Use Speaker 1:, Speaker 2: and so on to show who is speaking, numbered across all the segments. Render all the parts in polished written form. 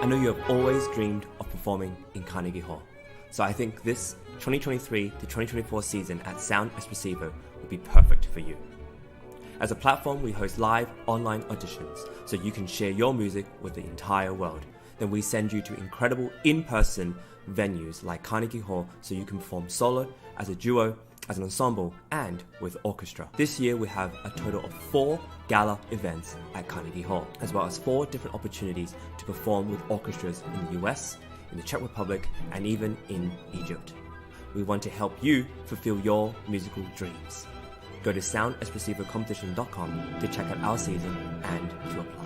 Speaker 1: I know you have always dreamed of performing in Carnegie Hall, so I think this 2023 to 2024 season at Sound Espressivo will be perfect for you. As a platform, we host live online auditions so you can share your music with the entire world. Then we send you to incredible in-person venues like Carnegie Hall so you can perform solo, as a duo, as an ensemble, and with orchestra. This year we have a total of 4 gala events at Carnegie Hall, as well as 4 different opportunities to perform with orchestras in the US, in the Czech Republic, and even in Egypt. We want to help you fulfill your musical dreams. Go to soundespressivocompetition.com to check out our season and to apply.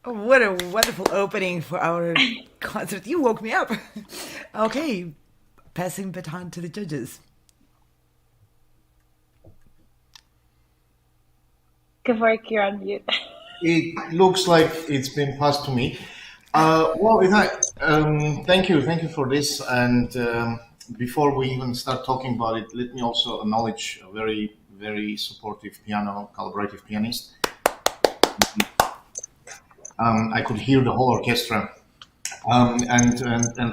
Speaker 2: What a wonderful opening for our concert. You woke me up. Okay, passing baton to the judges.
Speaker 3: Gevork, you're on mute.
Speaker 4: It looks like it's been passed to me. Well, thank you for this. And before we even start talking about it, let me also acknowledge a very, very supportive collaborative pianist. I could hear the whole orchestra. And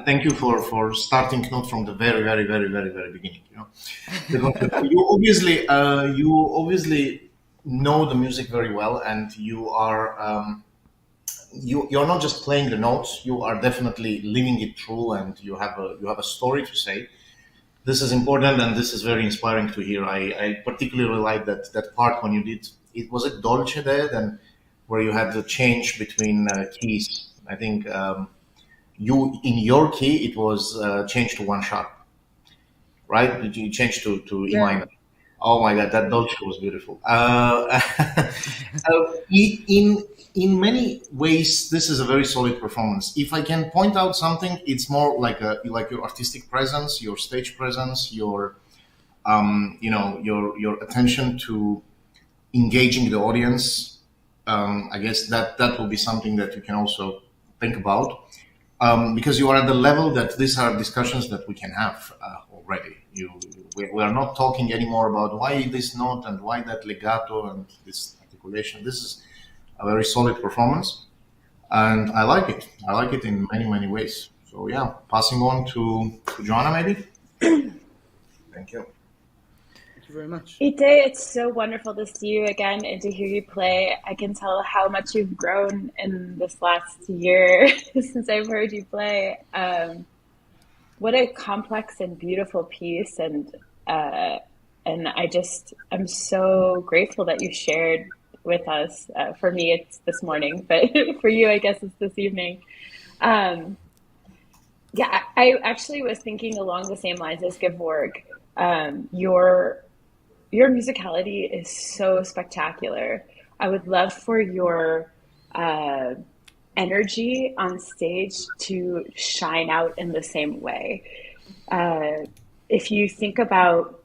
Speaker 4: thank you for starting not from the very, very, very, very, very beginning. You obviously know the music very well, and you're not just playing the notes. You are definitely living it through, and you have a story to say. This is important, and this is very inspiring to hear. I particularly like that part when you did it. Was it Dolce there, then where you had the change between keys? I think you in your key it was changed to one sharp, right? You changed to E
Speaker 3: Yeah.
Speaker 4: minor. Oh my God, that Dolce was beautiful. In many ways, this is a very solid performance. If I can point out something, it's more like your artistic presence, your stage presence, your attention to engaging the audience. I guess that will be something that you can also think about, because you are at the level that these are discussions that we can have already. We are not talking anymore about why this note and why that legato and this articulation. This is a very solid performance, and I like it. I like it in many, many ways. So yeah, passing on to Joanna, maybe. Thank you.
Speaker 5: Thank you very much.
Speaker 3: Itay, it's so wonderful to see you again and to hear you play. I can tell how much you've grown in this last year since I've heard you play. What a complex and beautiful piece, and I'm so grateful that you shared with us. For me, it's this morning, but for you, I guess it's this evening. Um, yeah, I actually was thinking along the same lines as Gevorg. Your musicality is so spectacular. I would love for your uh, energy on stage to shine out in the same way. Uh, if you think about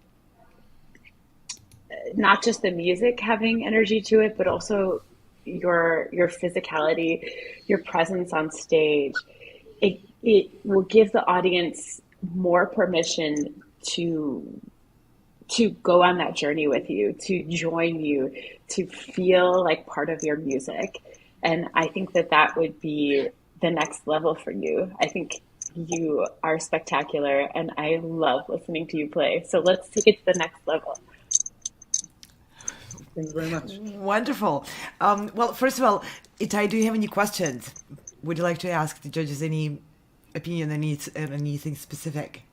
Speaker 3: not just the music having energy to it, but also your physicality, your presence on stage, it will give the audience more permission to go on that journey with you, to join you, to feel like part of your music. And I think that that would be the next level for you. I think you are spectacular, and I love listening to you play. So let's take it to the next level.
Speaker 5: Thank you very much.
Speaker 2: Wonderful. Well, first of all, Itay, do you have any questions? Would you like to ask the judges any opinion, anything specific?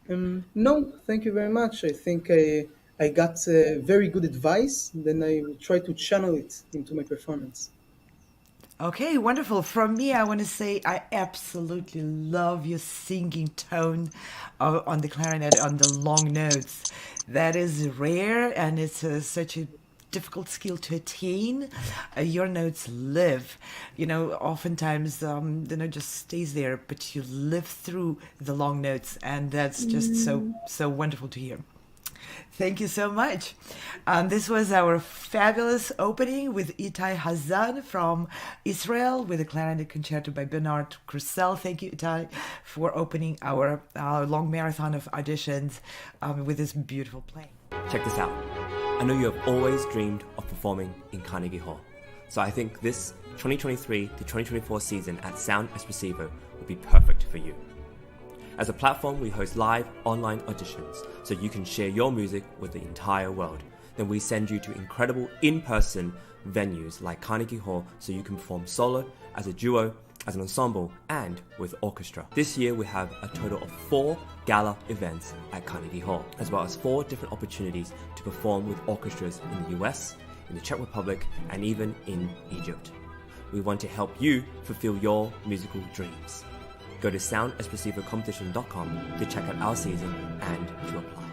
Speaker 5: No, thank you very much. I think I got very good advice. Then I will try to channel it into my performance.
Speaker 2: Okay, wonderful. From me, I want to say I absolutely love your singing tone on the clarinet, on the long notes. That is rare, and it's such a difficult skill to attain. Your notes live. Oftentimes the note just stays there, but you live through the long notes, and that's just so wonderful to hear. Thank you so much. This was our fabulous opening with Itay Hazan from Israel with a clarinet concerto by Bernhard Crusell. Thank you, Itay, for opening our long marathon of auditions with this beautiful playing.
Speaker 1: Check this out. I know you have always dreamed of performing in Carnegie Hall. So I think this 2023 to 2024 season at Sound Espressivo will be perfect for you. As a platform, we host live online auditions so you can share your music with the entire world. Then we send you to incredible in-person venues like Carnegie Hall so you can perform solo, as a duo, as an ensemble, and with orchestra. This year we have a total of 4 gala events at Carnegie Hall, as well as 4 different opportunities to perform with orchestras in the US, in the Czech Republic, and even in Egypt. We want to help you fulfill your musical dreams. Go to soundespressivocompetition.com to check out our season and to apply.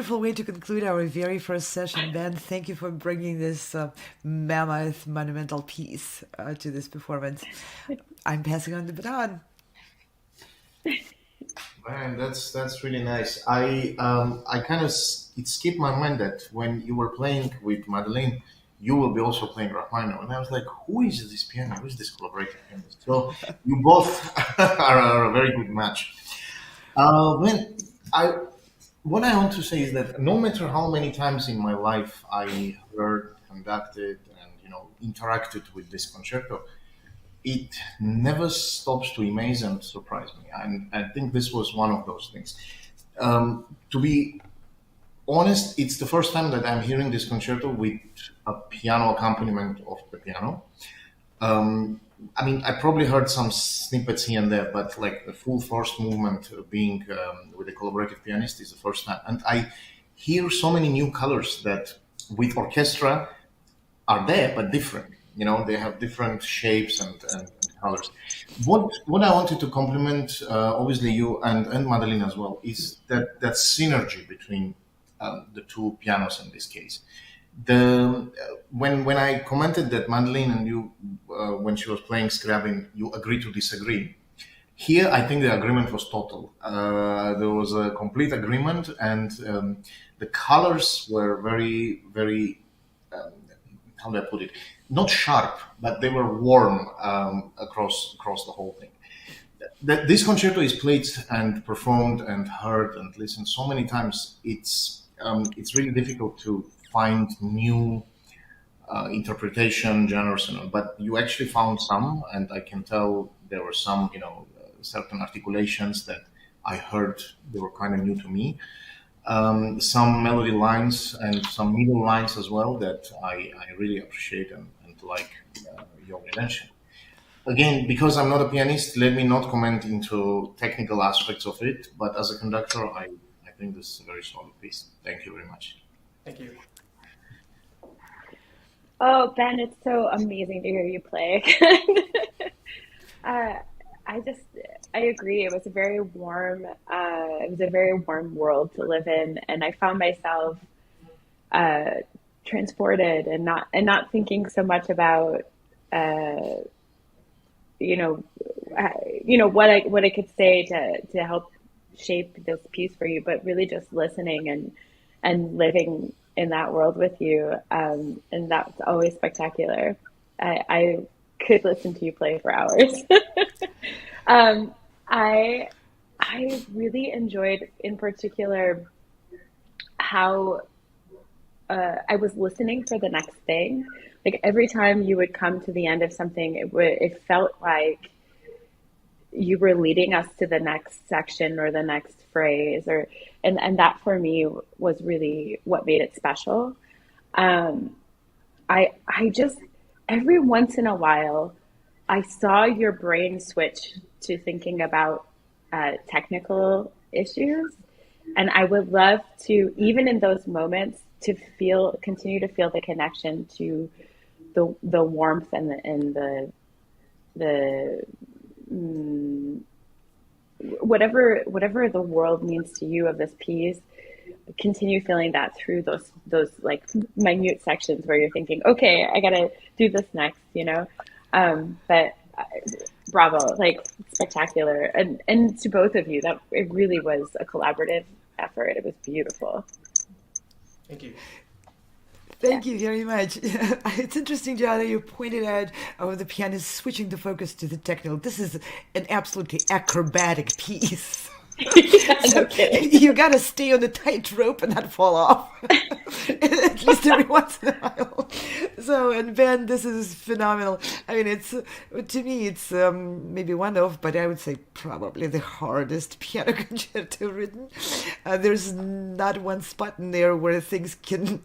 Speaker 2: wonderful way to conclude our very first session. Ben, thank you for bringing this mammoth, monumental piece to this performance. I'm passing on the baton.
Speaker 4: Man, that's really nice. I kind of it skipped my mind that when you were playing with Madeleine, you will be also playing Rachmaninoff, and I was like, who is this piano? Who is this collaborative pianist? So you both are a very good match. What I want to say is that no matter how many times in my life I heard, conducted, and interacted with this concerto, it never stops to amaze and surprise me. And I think this was one of those things. To be honest, it's the first time that I'm hearing this concerto with a piano accompaniment of the piano. I mean, I probably heard some snippets here and there, but like the full first movement being with a collaborative pianist is the first time. And I hear so many new colors that with orchestra are there, but different. They have different shapes and colors. What I wanted to compliment, obviously you and Madeleine as well, is that synergy between the two pianos in this case. When I commented that Madeleine and you, when she was playing Scriabin, you agree to disagree. Here, I think the agreement was total. There was a complete agreement, and the colors were very, very, how do I put it? Not sharp, but they were warm across the whole thing. This concerto is played and performed and heard and listened so many times. It's really difficult to find new interpretation genres, but you actually found some, and I can tell there were some, certain articulations that I heard they were kind of new to me. Some melody lines and some middle lines as well that I really appreciate and like your mention. Again, because I'm not a pianist, let me not comment into technical aspects of it, but as a conductor, I think this is a very solid piece. Thank you very much.
Speaker 5: Thank you.
Speaker 3: Oh, Ben, it's so amazing to hear you play. I agree. It was a very warm world to live in, and I found myself transported and not thinking so much about what I could say to help shape this piece for you, but really just listening and living in that world with you, and that's always spectacular. I could listen to you play for hours. I really enjoyed, in particular, how I was listening for the next thing. Like every time you would come to the end of something, it felt like you were leading us to the next section or the next phrase, and that for me was really what made it special. I just every once in a while I saw your brain switch to thinking about technical issues, and I would love to, even in those moments, to continue to feel the connection to the warmth and the whatever the world means to you of this piece. Continue feeling that through those like minute sections where you're thinking, okay, I gotta do this next, but bravo, like spectacular, and to both of you, that it really was a collaborative effort. It was beautiful.
Speaker 5: Thank you.
Speaker 2: Thank you very much. It's interesting, Gianna, you pointed out the pianist switching the focus to the technical. This is an absolutely acrobatic piece.
Speaker 3: No kidding.
Speaker 2: You gotta stay on the tightrope and not fall off. At least every once in a while. So, and Ben, this is phenomenal. I mean, to me, it's maybe one of, but I would say probably the hardest piano concerto written. There's not one spot in there where things can,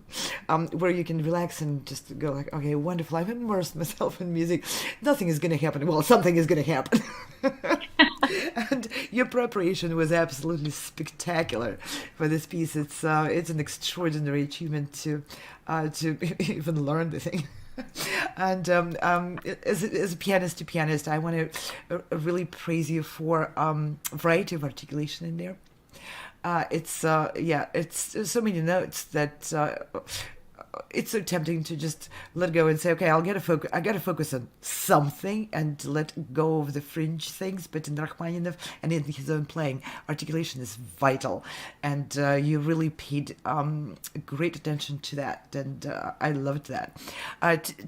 Speaker 2: where you can relax and just go like, okay, wonderful. I've immersed myself in music. Nothing is going to happen. Well, something is going to happen. And your preparation was absolutely spectacular for this piece. It's an extraordinary achievement to even learn the thing. And as a pianist to pianist, I want to really praise you for variety of articulation in there. It's so many notes that it's so tempting to just let go and say, okay, I got to focus on something and let go of the fringe things. But in Rachmaninoff and in his own playing, articulation is vital, and you really paid great attention to that, and I loved that.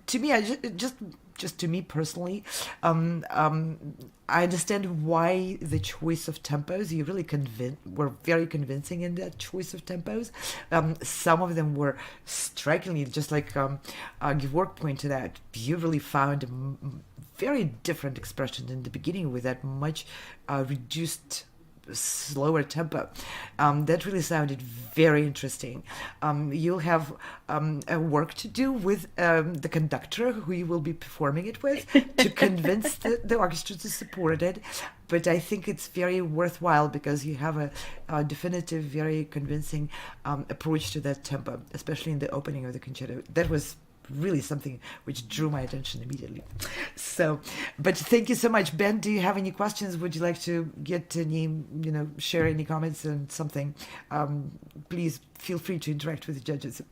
Speaker 2: To me, just to me personally, I understand why the choice of tempos, you really were very convincing in that choice of tempos. Some of them were strikingly, just like Georg pointed out, you really found a very different expression in the beginning with that much reduced slower tempo. That really sounded very interesting. You'll have a work to do with the conductor who you will be performing it with to convince the orchestra to support it. But I think it's very worthwhile because you have a definitive, very convincing approach to that tempo, especially in the opening of the concerto. That was really something which drew my attention immediately. So, but thank you so much. Ben, do you have any questions? Would you like to get any, share any comments on something? Please feel free to interact with the judges.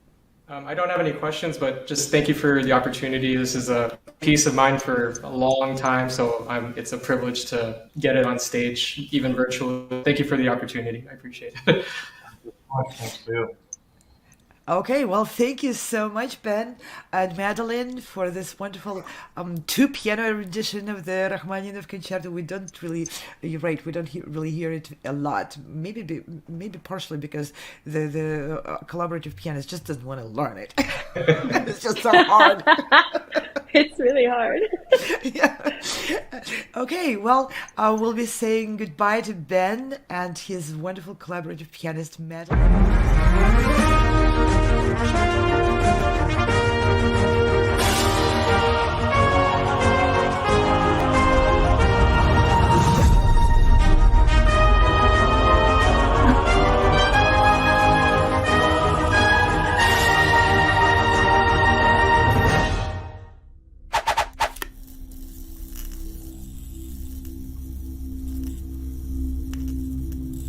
Speaker 6: I don't have any questions, but just thank you for the opportunity. This is a piece of mine for a long time, so it's a privilege to get it on stage, even virtually. Thank you for the opportunity. I appreciate it.
Speaker 4: Thanks to you.
Speaker 2: Okay, well, thank you so much, Ben and Madeline, for this wonderful two-piano rendition of the Rachmaninoff concerto. We don't really, you're right, we don't really hear it a lot. Maybe partially because the collaborative pianist just doesn't want to learn it. It's just so hard.
Speaker 3: It's really hard.
Speaker 2: Yeah. Okay, well, we'll be saying goodbye to Ben and his wonderful collaborative pianist, Madeline.